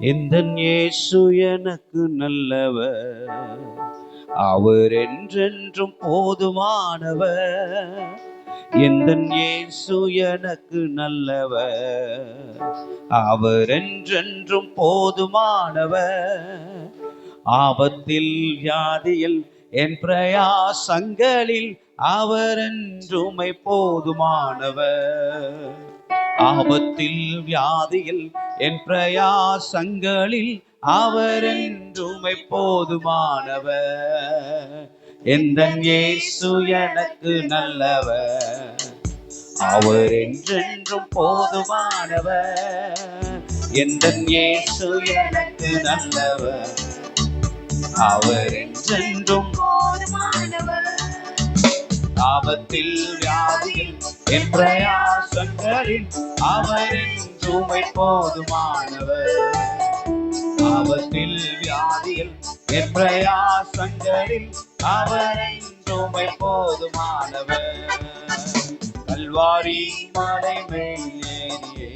எந்தன் இயேசு எனக்கு நல்லவர், அவர் என்றென்றும் போதுமானவர். எந்தன் இயேசு எனக்கு நல்லவர், அவர் என்றென்றும் போதுமானவர். ஆபத்தில் வியாதியில் என் பிரயாசங்களில் அவர் என்றுமை போதுமானவர். ஆபத்தில் வியாதியில் என் பிரயாசங்களில் அவர் என்றுமை போதுமானவர். எந்தன் இயேசு எனக்கு நல்லவர், அவர் என்றென்றும் போதுமானவர். எந்தன் இயேசு எனக்கு நல்லவர், அவர் என்றென்றும் போதுமானவர். ஆபத்தில் வியாதியில் என் பிரயாசங்களில் அவர் என்றுமை போதுமானவர். ஆபத்தில் வியாதியில் என் பிரயாசங்களில் அவர் என்றுமை போதுமானவர். கல்வாரி மலை மேலேறியே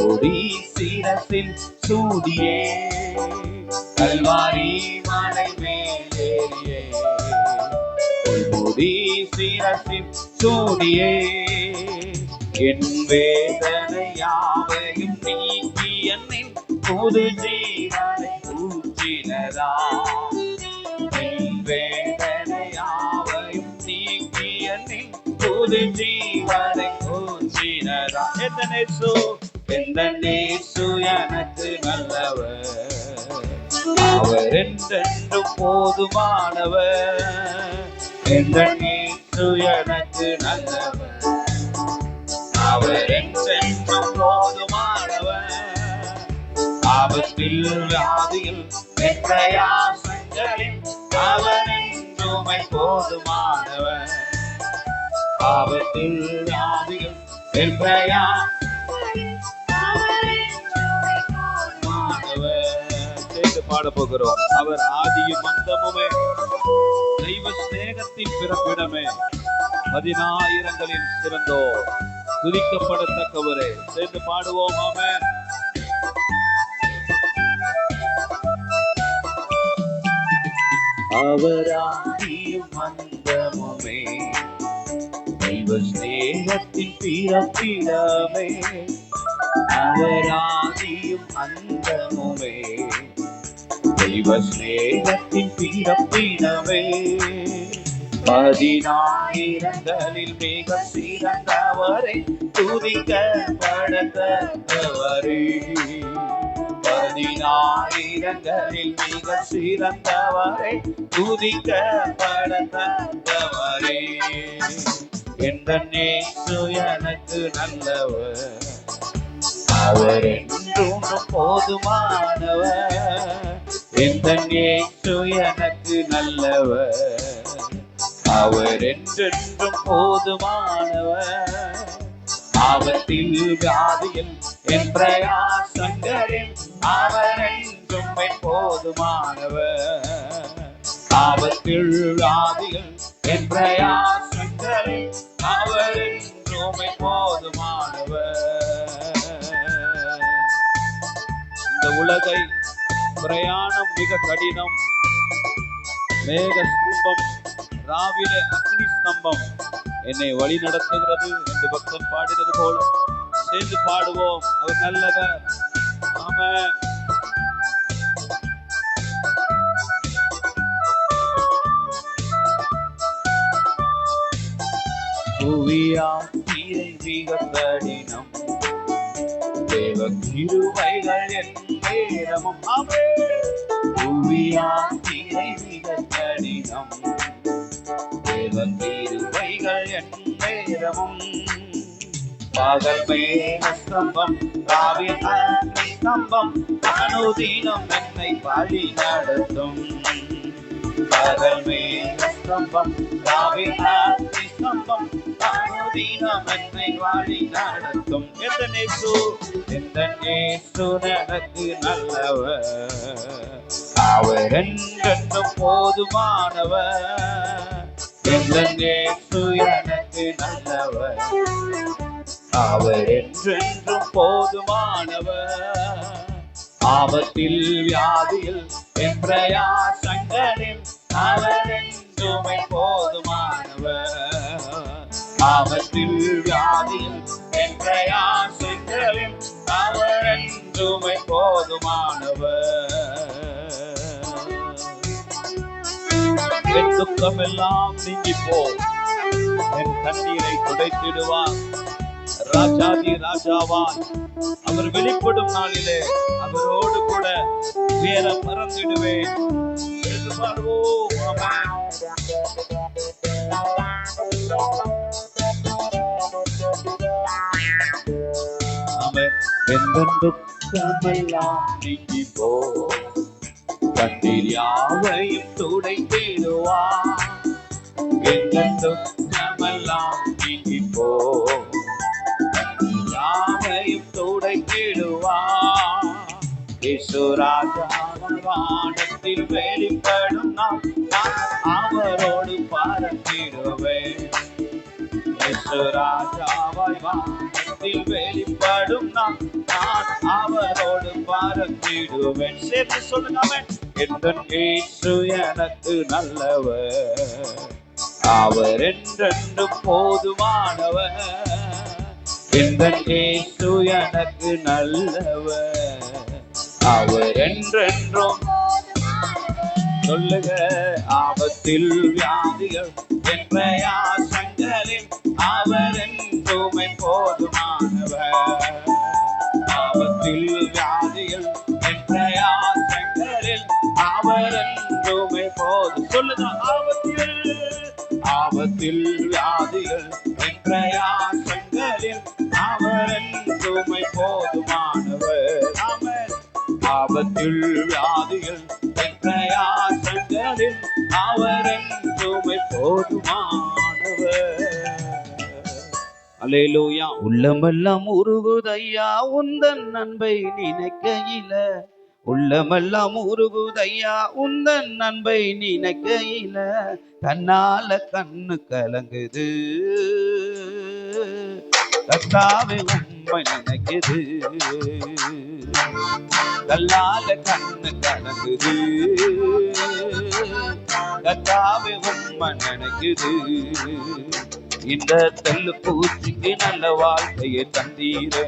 ஓடி சிரசில் சூடியே, கல்வாரி மலை மேலேறியே ஓடி சிரசில் சூடியே, என் வேதனை யாவையும் நீக்கி என்னில் புது ஜீவனை ஊற்றினரா. என் வேதனை யாவையும் நீக்கி என்னில் புது ஜீவனை ஊற்றினரா. எந்தன் இயேசு எனக்கு நல்லவர், அவர் என்றென்றும் போதுமானவர். எந்தன் இயேசு எனக்கு நல்லவர், அவர் என்றென்றும் போதுமானவர். ஆபத்தில் வியாதியில் என் பிரயாசங்களில் அவர் என்றுமை போதுமானவர். ஆபத்தில் வியாதியில் என் பிரயாசங்களில் அவர் என்றுமை போதுமானவர். சேர்ந்து பாட போகிறோம். அவர் ஆதியும் அந்தமுமே, தெய்வ ஸ்நேகத்தின் பிறப்பிடமே, 10,000ங்களில் சிறந்தோர், துதிக்கப்படத்தக்கவரே. சேர்ந்து பாடுவோம். ஆமென். அவர் ஆதியும் அந்தமுமே, தெய்வ ஸ்நேகத்தின் பிறப்பிடமே. அவர் ஆதியும் அந்தமுமே, தெய்வ ஸ்நேகத்தின் பிறப்பிடமே. 10,000ங்களில் மிக சிறந்தவரை, துதிக்கப்படத்தக்கவரே. 10,000ங்களில் மிக சிறந்தவரை, துதிக்கப்படத்தக்கவரே. எந்தன் இயேசு எனக்கு நல்லவர், அவர் என்றும் போதுமானவர். எந்தன் இயேசு எனக்கு நல்லவர், அவர் என்றென்றும் போதுமானவர். ஆபத்தில் வியாதியில் என் பிரயாசங்களில் அவர் என்றுமை போதுமானவர். ஆபத்தில் வியாதியில் என் பிரயாசங்களில் அவர் என்றுமை போதுமானவர். இந்த உலகை பிரயாணம் மிக கடினம். மேக ஸ்தம்பம், ராவிலே அக்னி ஸ்தம்பம் என்னை வழி நடத்துகிறது என்று பக்தன் பாடினது போல சேர்ந்து பாடுவோம். அவர் நல்லவர். ஆமென். புவியாத்திரை மிக கடினம், தேவ கிருபைகள் என் நேரமும். ஆமென். புவியாத்திரை மிக கடினம், தேவ கிருபைகள் என் நேரமும். பகல் மேக ஸ்தம்பம், ராவில் அக்னி ஸ்தம்பம், அனுதினம் என்னை வழி நடத்தும். பகல் மேக ஸ்தம்பம், ராவில் அக்னி ஸ்தம்பம், அனுதினம் என்னை வழி நடத்தும். எந்தன் இயேசு எனக்கு நல்லவர், அவர் என்றென்றும் போதுமானவர். எந்தன் இயேசு எனக்கு நல்லவர், அவர் என்றென்றும் போதுமானவர். ஆபத்தில் வியாதியில் என் பிரயாசங்களில் அவர் என்றுமே போதுமானவர். ஆபத்தில் வியாதியில் என் பிரயாசங்களில் அவர் என்றுமே போதுமானவர். என் துக்கம் எல்லாம் நீங்கி போ, என் கண்ணீரை துடைத்திடுவார். ராஜாதி ராஜாவான் அவர் வெளிப்படும் நாளிலே அவரோடு கூட உயர பறந்திடுவேன். நீங்கி போ, கண்ணீர் யாவையும் துடைத்திடுவார். எந்தெல்லாம் நீங்கி போ, யாவையும் துடைத்திடுவார். வானத்தில் வெளிப்படும் நான் அவரோடு பறந்திடுவேன். ராஜாவாய் வானத்தில் வெளிப்படும் நான் அவரோடு பறந்திடுவேன். சேர்த்து சொல்லுங்க, இயேசு எனக்கு நல்லவர், அவர் என்றென்றும் போதுமானவர். இயேசு எனக்கு நல்லவர், அவர் என்றென்றும். சொல்லுங்க, ஆபத்தில் வியாதிகள் என் பிரயாசங்களில் அவர் என்றுமே போதுமானவர். ஆபத்தில் வியாதிகள் என் பிரயாசங்களில் அவர் என்றுமே போதும். சொல்லுங்க, ஆபத்தில் வியாதிகள் என் பிரயாசங்களில் அவர் என்றுமே போதுமானவர். ஆபத்தில் வியாதிகள் என் பிரயாசங்களில் அவர் என்றுமே போதுமானவர். அல்லேலூயா. உள்ளமெல்லாம் உருகுதையா உந்தன் அன்பை நினைக்கையில, உள்ளமெல்லாம் உருகுதையா உந்தன் அன்பை நினைக்கையில, தன்னால கண்ணு கலங்குது கர்த்தாவே உம்மை நினைக்குது. தன்னால கண்ணு கலங்குது கர்த்தாவே உம்மை நினைக்குது. இந்த தெல்லு பூச்சிக்கு நல்ல வாழ்க்கையை தந்தீரே,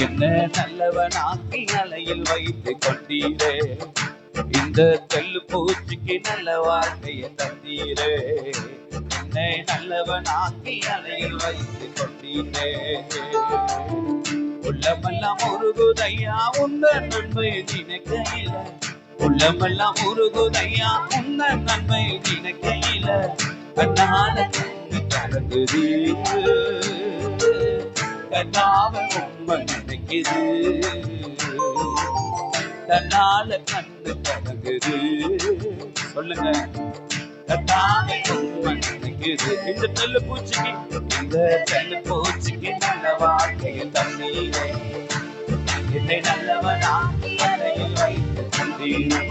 என்ன நல்லவனாக்கி அலையில் வைத்து கொண்டீரே. இந்த தெல்லு பூச்சிக்கு நல்ல வாழ்க்கையை தந்தீரே, என்னை நல்லவனாக்கி அலையில் வைத்து கொண்டீரே. உள்ளமெல்லாம் உருகுதையா உந்தன் நன்மை நினைக்கையில, உள்ளமெல்லாம் உருகுதையா உந்தன் நன்மை நினைக்கையில, கண்ணால கண்ணு கலங்குது கர்த்தாவே உம்மை நினைக்குது. தன்னால கண்ணு கலங்குது. சொல்லுங்க, கர்த்தாவே உம்மை நினைக்குது. இந்த தெல்லு பூச்சிக்கு, இந்த தெல்லு பூச்சிக்கு நல்ல வாழ்க்கையை தந்தீரே, என்னை நல்லவனாக்கி அலையில் வைத்து தந்தீரே.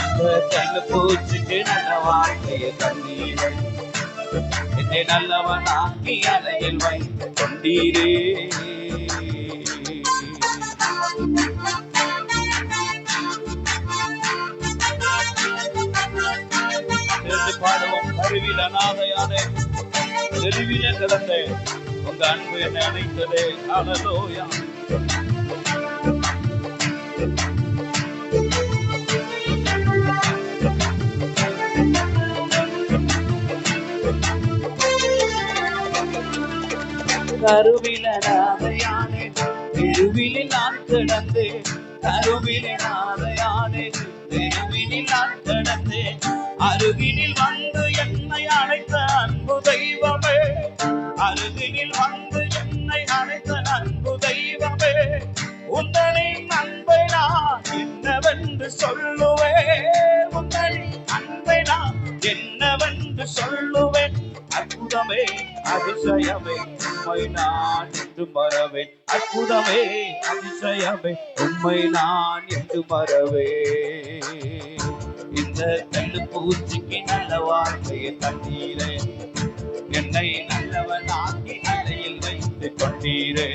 இந்த தெல்லு பூச்சிக்கு நல்ல வாழ்க்கையை தந்தீரே, என்னை நல்லவனாக்கி அலையில் வைத்து கொண்டீரே. பாடுவோம். கருவில நாதையானே, தெருவில கிடந்தே, உங்க அன்பு என்னை அணைத்ததே. ஹல்லேலூயா. கருவில நாதையானே, தெருவிலில் நான் கிடந்தேன். கருவில நாதையானே, தெருவிலில் நான் கிடந்தேன். அருகினில் வந்து என்னை அழைத்த அன்பு தெய்வமே, அருகினில் வந்து என்னை அழைத்த அன்பு தெய்வமே. உந்தனின் அன்பை நான் என்னவென்று சொல்லுவேன், உந்தனின் அன்பை நான் என்னவென்று சொல்லுவேன். அற்புதமே அதிசயமே உம்மை நான் என்று மறவேன். அற்புதமே அதிசயமே உம்மை நான் என்று மறவேன். இந்த தெல்லு பூச்சிக்கு நல்ல வாழ்க்கையை தந்தீரே, என்னை நல்லவனாக்கி அலையில் வைத்து கொண்டீரே.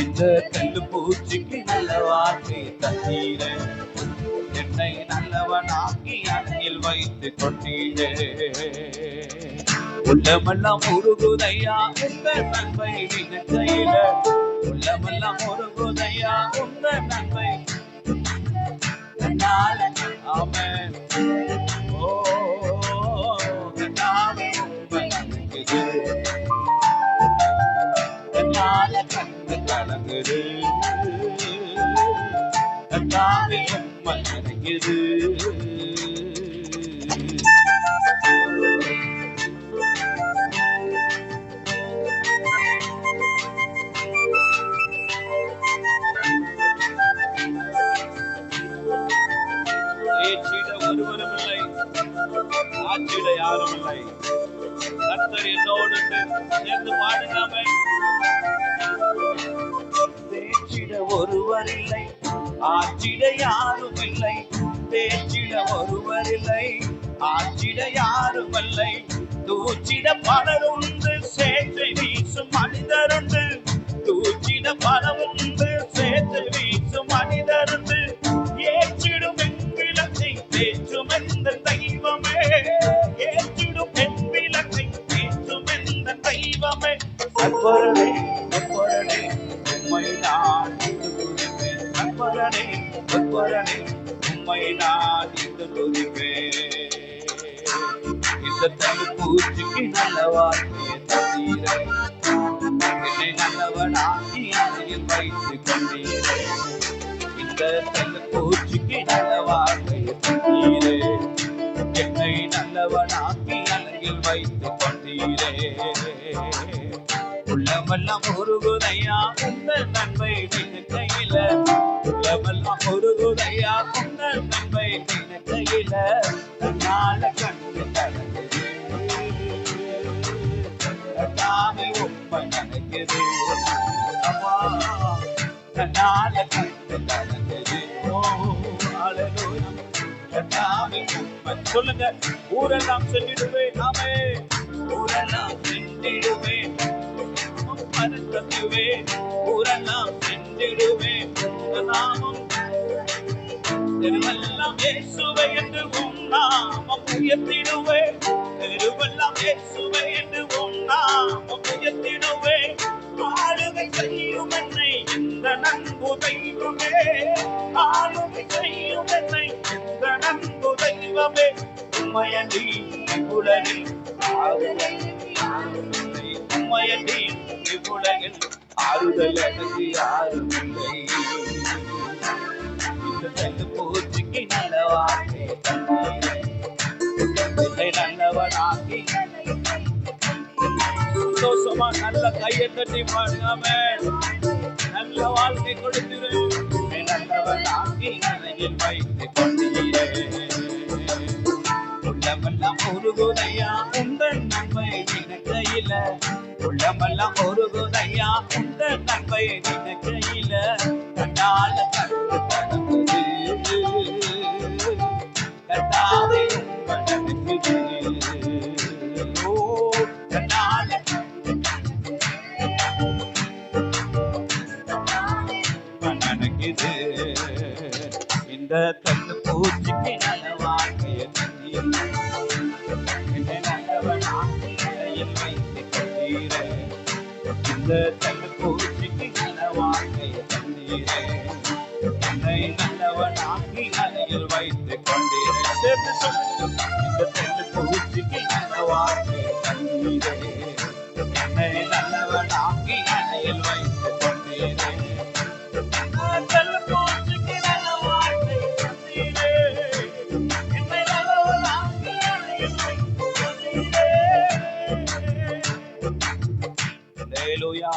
இந்த இந்த கல்லு பூச்சிக்கு நல்ல வார்த்தை தந்தீரே, என்னை நல்லவனாக்கி அருகில் வைத்து கொண்டீரே. உள்ளமெல்லாம் உருகுதையா உங்க நன்மை நினைக்கையில, உள்ளமெல்லாம் உருகுதையா உங்க நன்மை. ஆமென். ஓ கண்ணாவே உண்மை நினைக்குது, கண்ணால கண்ணு கலங்குது, கண்ணாவே உண்மை நினைக்குது. ஒருவரும் இல்லை, ஆட்சியிட யாரும் இல்லை. கர்த்தர் என்னோடு சேர்ந்து பாடுகாம. தேற்றிட ஒருவர் இல்லை, ஆட்சியிட யாரும் இல்லை. தேற்றிட ஒருவர் இல்லை, ஆட்சியிட யாரும் இல்லை. தூச்சிட பலருண்டு, சேற்றை வீசும் மனிதருண்டு. தூச்சிட பலருண்டு, சேற்றை வீசும் மனிதருண்டு. ஏற்றிடும் விளக்கை பேச்சும் எந்த தெய்வமே, ஏற்றிடும் என் விளக்கை பேச்சும் எந்த தெய்வமே. அற்பரனே அற்பரனே உம்மை நான் துதிப்பேன், அற்பரனே அற்பரனே உம்மை நான் துதிப்பேன். இந்த தனி பூச்சிக்கு நல்ல வார்த்தையை தந்தீரே, என்னை நல்லவனாக்கி அருகில் வைத்து கொண்டீரே. இந்த தனி பூச்சிக்கு நல்ல வார்த்தையை தந்தீரே, என்னை நல்லவனாக்கி அருகில் வைத்து கொண்டீரே. உள்ளமெல்லாம் உருகுதையா உங்கள் நன்மை நினைக்கையில, உள்ளமெல்லாம் உருகுதையா உங்கள் நன்மை நினைக்கையில. கண்ணால கண்ணு கலங்குது, கண்ணாவே உண்மை நினைக்குது. அம்மா கண்ணால கண்ணு கலங்குது. ஓ ஹல்லேலூயா. கண்ணாவே உண்மை சொல்லுங்க. ஊரெல்லாம் சென்றிடுவேன், ஆமே ஊரெல்லாம் சென்றிடுவேன், மறுத்ததுவேன், ஊரெல்லாம் சென்றிடுவேன். நாமம் தெருவெல்லாம் இயேசுவே என்று உம் நாமம் உயர்த்திடுவேன், தெருவெல்லாம் இயேசுவே என்று உம் நாமம் உயர்த்திடுவேன். ஆளுகை செய்யும் என்னை இந்த நன்பு தெய்வமே, ஆளுகை செய்யும் என்னை இந்த நன்பு தெய்வமே. உம்மையன்றி உலகில் ஆறுதல் யாரும் இல்லை, உம்மையன்றி உலகில் ஆறுதல் எனக்கு யாரும் இல்லை. இந்த தனி பூச்சிக்கு நல்ல வார்த்தை தந்தீரே, என்னை நல்லவனாக்கி. சந்தோஷமா நல்ல கையை தட்டி பாடுகாம நல்ல வாழ்க்கை கொடுத்திரு, என்னை நல்லவனாக்கி அருகில் வைத்து கொண்டீரே. உள்ளமெல்லாம் உருகுதையா உங்கள் நன்மை நினைக்கையில, உள்ளமெல்லாம் உருகுதையா உங்கள் நன்மை நினைக்கையில. கண்ணால கண்ணு கலங்குது, கண்ணாவே உண்மை நினைக்குது. ஓ கண்ணால நினைக்குது. இந்த கண்ணு பூச்சிக்கு நல்ல வாழ்க்கையை தந்தீரே, என்னை நல்லவனாக்கி அருகில் வைத்து கொண்டீரே. இந்த கண்ணு பூச்சிக்கு நல்ல வாழ்க்கையை தந்தீரே, என்னை நல்லவனாக்கி அருகில் வைத்து கொண்டீரே. சேர்ந்து சொல்லுங்க. இந்த கண்ணு பூச்சிக்கு நல்ல வாழ்க்கையை தந்தீரே, என்னை நல்லவனாக்கி அருகில் வைத்து கொண்டீரே. கண்ணு பூச்சிக்கு நல்ல வாழ்க்கையை தந்தீரே, என்னை நல்லவனாக்கி அருகில் வைத்து கொண்டீரே. ஹல்லேலூயா.